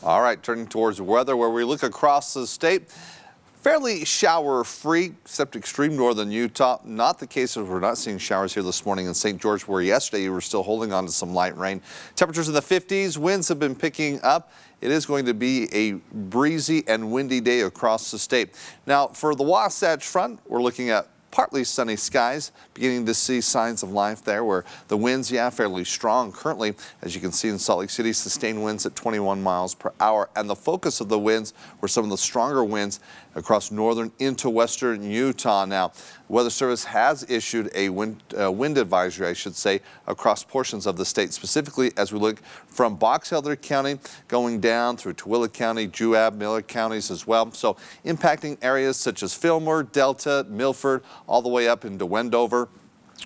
All right, turning towards weather where we look across the state. Fairly shower-free, except extreme northern Utah. Not the case as we're not seeing showers here this morning in St. George, where yesterday you were still holding on to some light rain. Temperatures in the 50s, winds have been picking up. It is going to be a breezy and windy day across the state. Now, for the Wasatch Front, we're looking at partly sunny skies, beginning to see signs of life there where the winds, fairly strong currently. As you can see in Salt Lake City, sustained winds at 21 miles per hour. And the focus of the winds were some of the stronger winds across northern into western Utah. Now, Weather Service has issued a wind advisory, I should say, across portions of the state, specifically as we look from Box Elder County going down through Tooele County, Juab, Miller counties as well. So impacting areas such as Fillmore, Delta, Milford, all the way up into Wendover.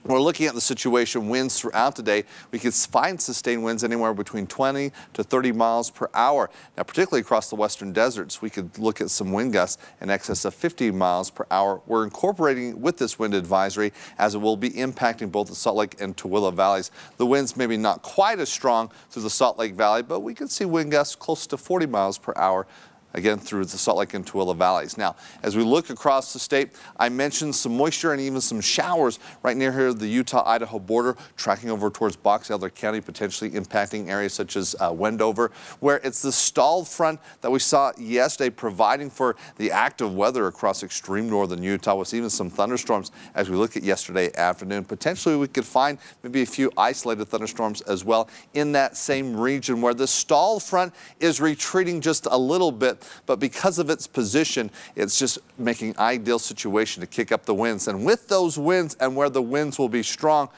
We're looking at the situation, winds throughout the day. We could find sustained winds anywhere between 20 to 30 miles per hour. Now, particularly across the western deserts, we could look at some wind gusts in excess of 50 miles per hour. We're incorporating with this wind advisory as it will be impacting both the Salt Lake and Tooele valleys. The winds maybe not quite as strong through the Salt Lake Valley, but we could see wind gusts close to 40 miles per hour again through the Salt Lake and Tooele valleys. Now, as we look across the state, I mentioned some moisture and even some showers right near here the Utah-Idaho border, tracking over towards Box Elder County, potentially impacting areas such as Wendover, where it's the stalled front that we saw yesterday providing for the active weather across extreme northern Utah with even some thunderstorms as we look at yesterday afternoon. Potentially we could find maybe a few isolated thunderstorms as well in that same region where the stalled front is retreating just a little bit. But because of its position, it's just making an ideal situation to kick up the winds. And with those winds and where the winds will be strong,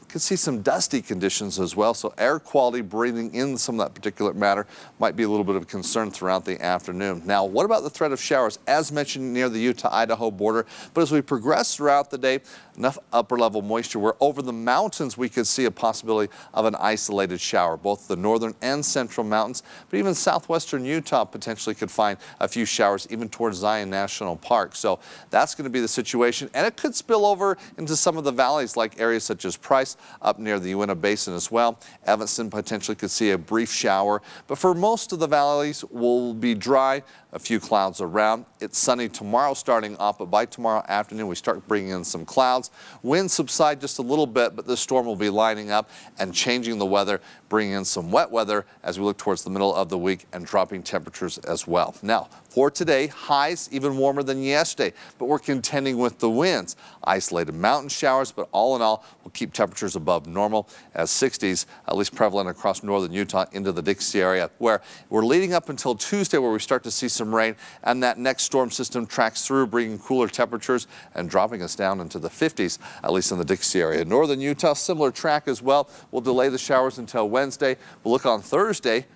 we can see some dusty conditions as well. So air quality, breathing in some of that particulate matter might be a little bit of a concern throughout the afternoon. Now, what about the threat of showers? As mentioned near the Utah-Idaho border, but as we progress throughout the day, enough upper level moisture where over the mountains we could see a possibility of an isolated shower, both the northern and central mountains, but even southwestern Utah potentially could find a few showers even towards Zion National Park. So that's going to be the situation, and it could spill over into some of the valleys like areas such as Price up near the Uinta Basin as well. Evanston potentially could see a brief shower, but for most of the valleys will be dry, a few clouds around. It's sunny tomorrow starting off, but by tomorrow afternoon we start bringing in some clouds. Winds subside just a little bit, but this storm will be lining up and changing the weather, bringing in some wet weather as we look towards the middle of the week and dropping temperatures as well. Now, for today, highs even warmer than yesterday, but we're contending with the winds. Isolated mountain showers, but all in all, we'll keep temperatures above normal as 60s, at least prevalent across northern Utah into the Dixie area, where we're leading up until Tuesday where we start to see some rain, and that next storm system tracks through, bringing cooler temperatures and dropping us down into the 50s, at least in the Dixie area. Northern Utah, similar track as well. We'll delay the showers until Wednesday. We'll look on Thursday,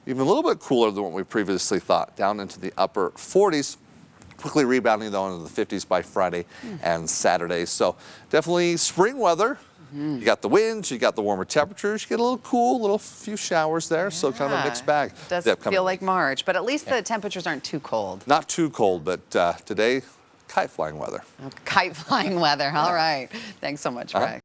even a little bit cooler than what we previously thought, down into the upper 40s. Quickly rebounding though into the 50s by Friday and Saturday. So definitely spring weather. You got the winds, you got the warmer temperatures, you get a little cool, little few showers there, so kind of a mixed bag. It does feel like March, but at least the temperatures aren't too cold. Not too cold, but today, kite flying weather. Kite flying weather, all right. Thanks so much, Greg.